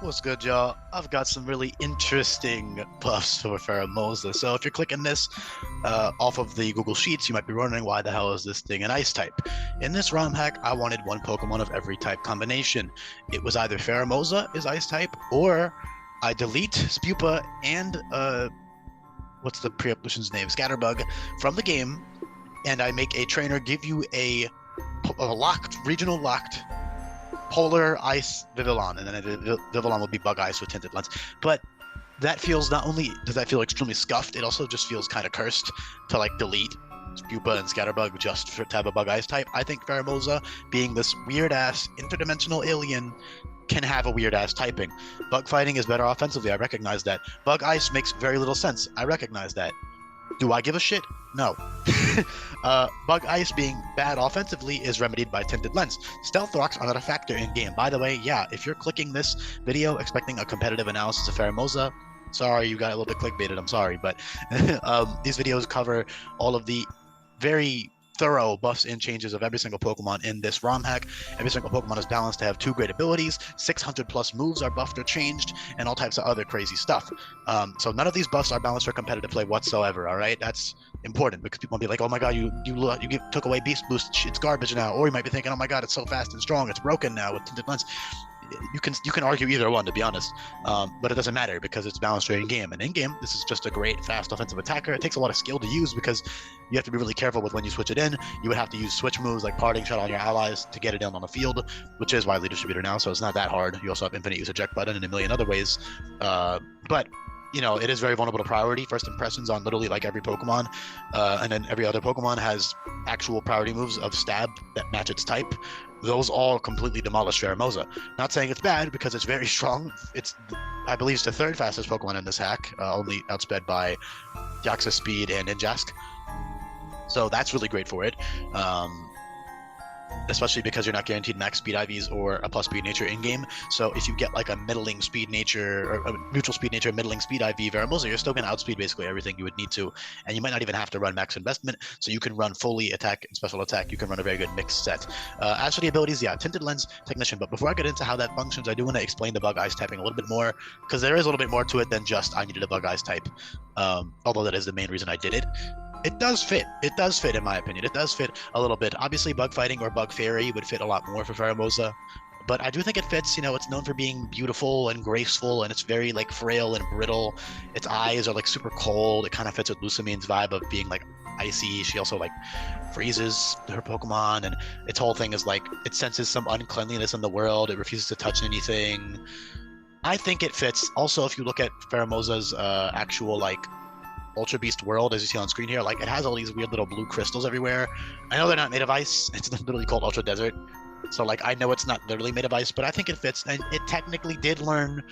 What's good, y'all? I've got some really interesting buffs for Pheromosa. So if you're clicking this off of the Google Sheets, you might be wondering why the hell is this thing an ice type? In this ROM hack, I wanted one Pokemon of every type combination. It was either Pheromosa is ice type, or I delete Spupa and what's the pre-evolution's name? Scatterbug from the game, and I make a trainer give you a regional locked polar ice Vivillon, and then Vivillon will be bug ice with tinted lens. But that feels, not only does that feel extremely scuffed, it also just feels kind of cursed to like delete Spupa and Scatterbug just to have a bug ice type. I think Pheromosa, being this weird ass interdimensional alien, can have a weird ass typing. Bug fighting is better offensively. I recognize that. Bug ice makes very little sense. I recognize that. Do I give a shit? No. Bug Ice being bad offensively is remedied by Tinted Lens. Stealth Rocks are not a factor in game. By the way, yeah, if you're clicking this video expecting a competitive analysis of Pheromosa, sorry, you got a little bit clickbaited, I'm sorry, but these videos cover all of the very thorough buffs and changes of every single Pokemon in this ROM hack. Every single Pokemon is balanced to have 2 great abilities, 600 plus moves are buffed or changed, and all types of other crazy stuff. So none of these buffs are balanced for competitive play whatsoever, all right? That's important because people will be like, oh my god, you took away Beast Boost, it's garbage now. Or you might be thinking, oh my god, it's so fast and strong, it's broken now with Tinted Lens. You can argue either one, to be honest, but it doesn't matter because it's balanced right in game. And in game, this is just a great fast offensive attacker. It takes a lot of skill to use because you have to be really careful with when you switch it in. You would have to use switch moves like Parting Shot on your allies to get it in on the field, which is widely distributed now, so it's not that hard. You also have infinite use eject button and a million other ways, but you know, it is very vulnerable to priority. First impressions on literally like every Pokemon, and then every other Pokemon has actual priority moves of stab that match its type. Those all completely demolish Pheromosa. Not saying it's bad because it's very strong. It's, I believe, it's the 3rd fastest Pokemon in this hack, only outsped by Deoxys Speed and Ninjask. So that's really great for it. Especially because you're not guaranteed max speed IVs or a plus speed nature in game. So if you get like a middling speed nature or a neutral speed nature, middling speed IV Pheromosa, you're still going to outspeed basically everything you would need to, and you might not even have to run max investment. So you can run fully attack and special attack. You can run a very good mixed set. As for the abilities, yeah, Tinted Lens, Technician. But before I get into how that functions, I do want to explain the bug ice typing a little bit more because there is a little bit more to it than just I needed a bug ice type. Although that is the main reason I did it. It does fit. It does fit, in my opinion. It does fit a little bit. Obviously, Bug Fighting or Bug Fairy would fit a lot more for Pheromosa, but I do think it fits. You know, it's known for being beautiful and graceful, and it's very like frail and brittle. Its eyes are like super cold. It kind of fits with Lucamine's vibe of being like icy. She also like freezes her Pokemon, and its whole thing is like it senses some uncleanliness in the world. It refuses to touch anything. I think it fits. Also, if you look at Pheromosa's actual like Ultra Beast world, as you see on screen here, like it has all these weird little blue crystals everywhere. I know they're not made of ice. It's literally called Ultra Desert. So like I know it's not literally made of ice, but I think it fits. And it technically did learn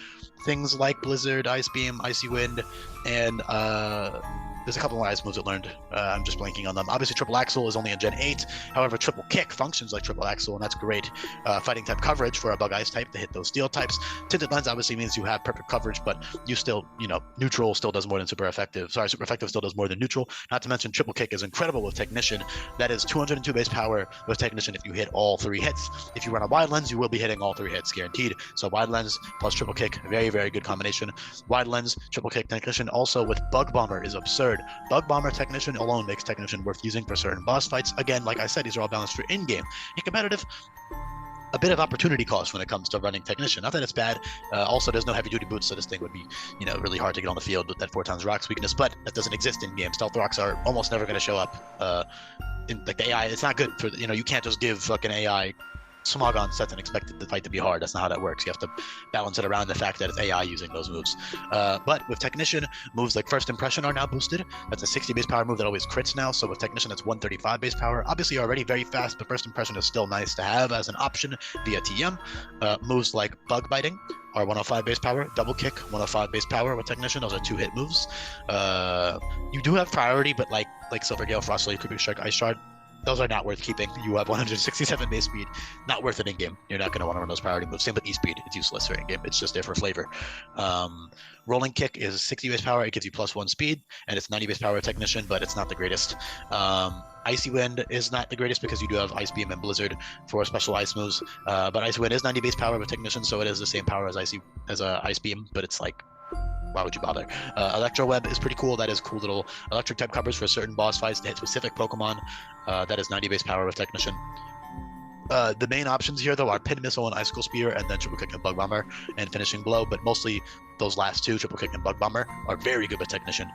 things like Blizzard, Ice Beam, Icy Wind, and there's a couple more ice moves it learned. I'm just blanking on them. Obviously, Triple Axle is only in Gen 8. However, Triple Kick functions like Triple Axle, and that's great fighting type coverage for a Bug Ice type to hit those steel types. Tinted Lens obviously means you have perfect coverage, but you still, you know, neutral still does more than super effective. Sorry, super effective still does more than neutral. Not to mention, Triple Kick is incredible with Technician. That is 202 base power with Technician if you hit all 3 hits. If you run a Wide Lens, you will be hitting all 3 hits, guaranteed. So Wide Lens plus Triple Kick, very, very good combination. Wide Lens, Triple Kick, Technician also with Bug Bomber is absurd. Bug Bomber Technician alone makes Technician worth using for certain boss fights. Again, like I said, these are all balanced for in-game. In competitive, a bit of opportunity cost when it comes to running Technician. Not that it's bad. Also, there's no heavy-duty boots, so this thing would be, you know, really hard to get on the field with that 4 times rocks weakness, but that doesn't exist in game. Stealth rocks are almost never going to show up. In like the AI, it's not good for, you know, you can't just give fucking AI Smogon sets and expect the fight to be hard. That's not how that works. You have to balance it around the fact that it's AI using those moves. But with Technician, moves like First Impression are now boosted. That's a 60 base power move that always crits now. So with Technician, that's 135 base power. Obviously, already very fast, but First Impression is still nice to have as an option via TM. Moves like Bug Biting are 105 base power. Double Kick, 105 base power with Technician. Those are 2-hit moves. You do have priority, but like Silver Gale, Frost Lake, Creeping Strike, Ice Shard, those are not worth keeping. You have 167 base speed, not worth it in game. You're not going to want to run those priority moves. Same with E-speed, it's useless for in game. It's just there for flavor. Rolling kick is 60 base power. It gives you +1 speed, and it's 90 base power technician, but it's not the greatest. Icy Wind is not the greatest because you do have Ice Beam and Blizzard for special ice moves. But Icy Wind is 90 base power with technician, so it is the same power as Ice Beam, but it's like, why would you bother? Electro Web is pretty cool. That is cool little electric type covers for certain boss fights to hit specific Pokemon. That is 90 base power with technician. The main options here, though, are Pin Missile and Icicle Spear, and then Triple Kick and Bug Bomber and Finishing Blow. But mostly those last two, Triple Kick and Bug Bomber, are very good with technician.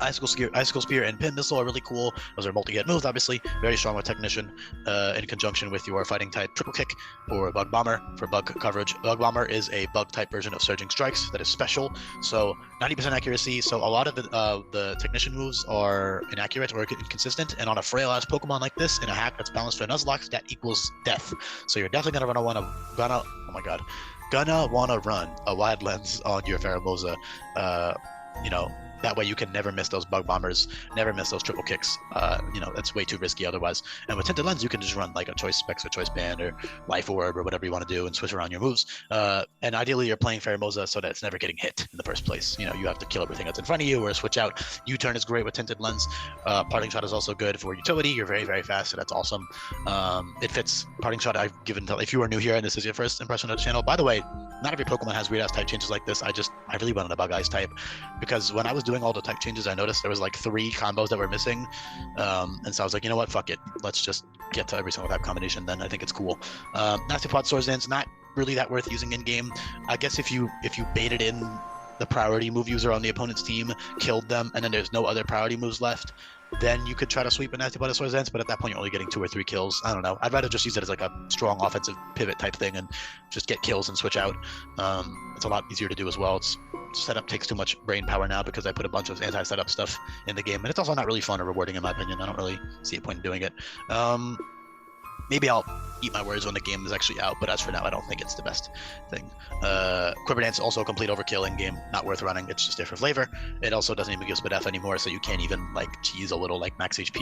Icicle Spear and Pin Missile are really cool. Those are multi-hit moves, obviously. Very strong with Technician in conjunction with your fighting type Triple Kick or Bug Bomber for bug coverage. Bug Bomber is a bug type version of Surging Strikes that is special, so 90% accuracy. So a lot of the Technician moves are inaccurate or inconsistent, and on a frail ass Pokemon like this, in a hack that's balanced for a Nuzlocke, that equals death. So you're definitely gonna want to run a Wide Lens on your Pheromosa. That way you can never miss those Bug Bombers, never miss those Triple Kicks. That's way too risky otherwise. And with Tinted Lens, you can just run like a Choice Specs or Choice Band or Life Orb or whatever you want to do and switch around your moves. And ideally, you're playing Pheromosa so that it's never getting hit in the first place. You have to kill everything that's in front of you or switch out. U-Turn is great with Tinted Lens. Parting Shot is also good for utility. You're very, very fast, so that's awesome. It fits. Parting Shot I've given to, if you are new here and this is your first impression of the channel, by the way, not every Pokemon has weird ass type changes like this. I really wanted a Bug Eyes type because when I was doing all the type changes, I noticed there was like 3 combos that were missing, and so I was like, you know what, fuck it, let's just get to every single type combination. Then I think it's cool. Nasty Plot Swords Dance, not really that worth using in game. I guess if you baited in the priority move user on the opponent's team, killed them, and then there's no other priority moves left, then you could try to sweep a Nasty Plot Swords Dance, but at that point you're only getting 2 or 3 kills. I don't know. I'd rather just use it as like a strong offensive pivot type thing and just get kills and switch out. It's a lot easier to do as well. Setup takes too much brain power now because I put a bunch of anti-setup stuff in the game, and it's also not really fun or rewarding in my opinion. I don't really see a point in doing it. Maybe I'll eat my words when the game is actually out, but as for now, I don't think it's the best thing. Quiver Dance, also complete overkill in game, not worth running. It's just there for flavor. It also doesn't even give Spit F anymore, so you can't even like cheese a little like max HP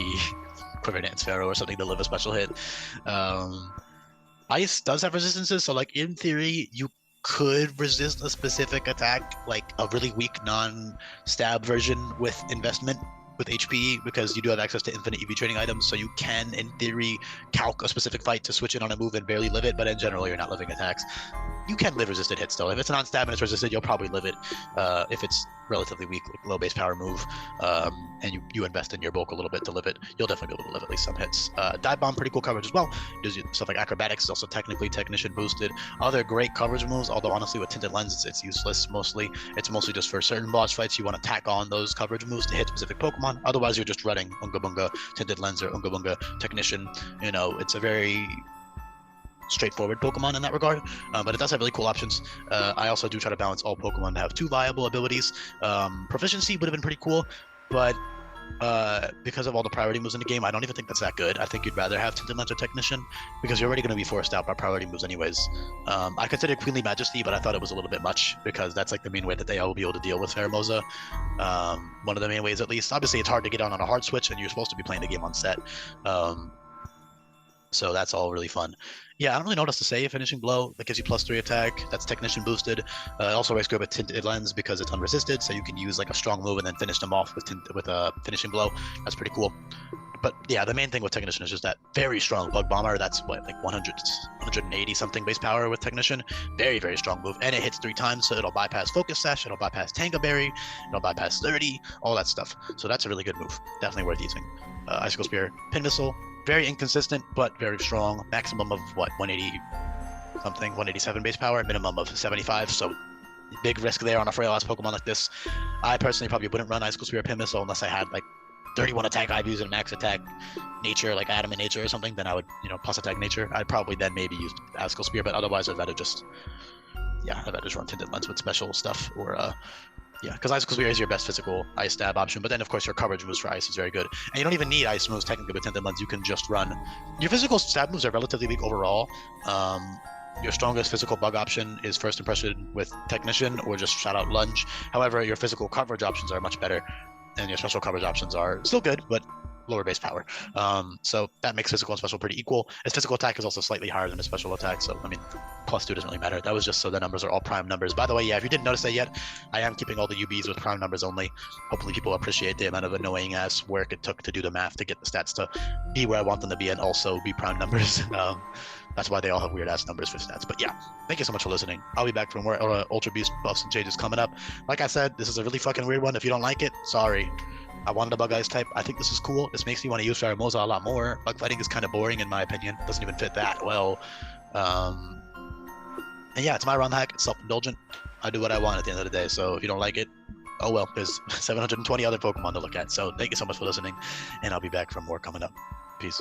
Quiver Dance Pharaoh or something to live a special hit. Ice does have resistances, so like in theory, you could resist a specific attack, like a really weak non-stab version with investment with HP, because you do have access to infinite EV trading items, so you can, in theory, calc a specific fight to switch it on a move and barely live it, but in general, you're not living attacks. You can live resisted hits, though. If it's a non-stab and it's resisted, you'll probably live it. If it's relatively weak, like low base power move, and you invest in your bulk a little bit to live it, you'll definitely be able to live at least some hits. Dive Bomb, pretty cool coverage as well. Does stuff like Acrobatics, is also technically Technician boosted. Other great coverage moves, although honestly with Tinted Lens, it's useless mostly. It's mostly just for certain boss fights, you want to tack on those coverage moves to hit specific Pokemon. Otherwise, you're just running Unga Bunga, Tinted Lens, or Unga Bunga Technician. It's a very straightforward Pokemon in that regard, but it does have really cool options. I also do try to balance all Pokemon to have 2 viable abilities. Proficiency would have been pretty cool, but because of all the priority moves in the game, I don't even think that's that good. I think you'd rather have Tinted Lens or Technician, because you're already going to be forced out by priority moves anyways. I considered Queenly Majesty, but I thought it was a little bit much, because that's like the main way that they will be able to deal with Pheromosa. One of the main ways, at least. Obviously, it's hard to get on a hard switch, and you're supposed to be playing the game on set. So that's all really fun. Yeah, I don't really know what else to say. Finishing Blow, that gives you +3 attack. That's Technician boosted. Also works good with Tinted Lens because it's unresisted, so you can use like a strong move and then finish them off with a Finishing Blow. That's pretty cool. But yeah, the main thing with Technician is just that very strong Bug Bomber. That's what, like 180 something base power with Technician. Very, very strong move. And it hits 3 times, so it'll bypass Focus Sash, it'll bypass Tanga Berry, it'll bypass 30, all that stuff. So that's a really good move. Definitely worth using. Icicle Spear, Pin Missile. Very inconsistent, but very strong. Maximum of what, 180 something, 187 base power, minimum of 75. So big risk there on a frail ass Pokemon like this. I personally probably wouldn't run Icicle Spear or Pin Missile unless I had like 31 attack IVs and max attack nature, like Adamant Nature or something. Then I would, plus attack nature. I'd probably then maybe use Icicle Spear, but otherwise I'd rather just run Tinted Lens with special stuff, or because Icicle Spear is your best physical ice stab option, but then of course your coverage moves for ice is very good. And you don't even need ice moves technically with Tinted Lens. You can just run. Your physical stab moves are relatively weak overall. Your strongest physical bug option is First Impression with Technician or just Shout Out Lunge. However, your physical coverage options are much better, and your special coverage options are still good, but lower base power. So that makes physical and special pretty equal. His physical attack is also slightly higher than his special attack, so I mean, +2 doesn't really matter. That was just so the numbers are all prime numbers. By the way, yeah, if you didn't notice that yet, I am keeping all the UBs with prime numbers only. Hopefully people appreciate the amount of annoying ass work it took to do the math to get the stats to be where I want them to be and also be prime numbers. That's why they all have weird ass numbers for stats. But yeah, thank you so much for listening. I'll be back for more Ultra Beast buffs and changes coming up. Like I said, this is a really fucking weird one. If you don't like it, sorry. I wanted a bug ice type. I think this is cool. This makes me want to use Pheromosa a lot more. Bug fighting is kind of boring in my opinion. Doesn't even fit that well. And yeah, it's my ROM hack. It's self-indulgent. I do what I want at the end of the day. So if you don't like it, oh well. There's 720 other Pokemon to look at. So thank you so much for listening, and I'll be back for more coming up. Peace.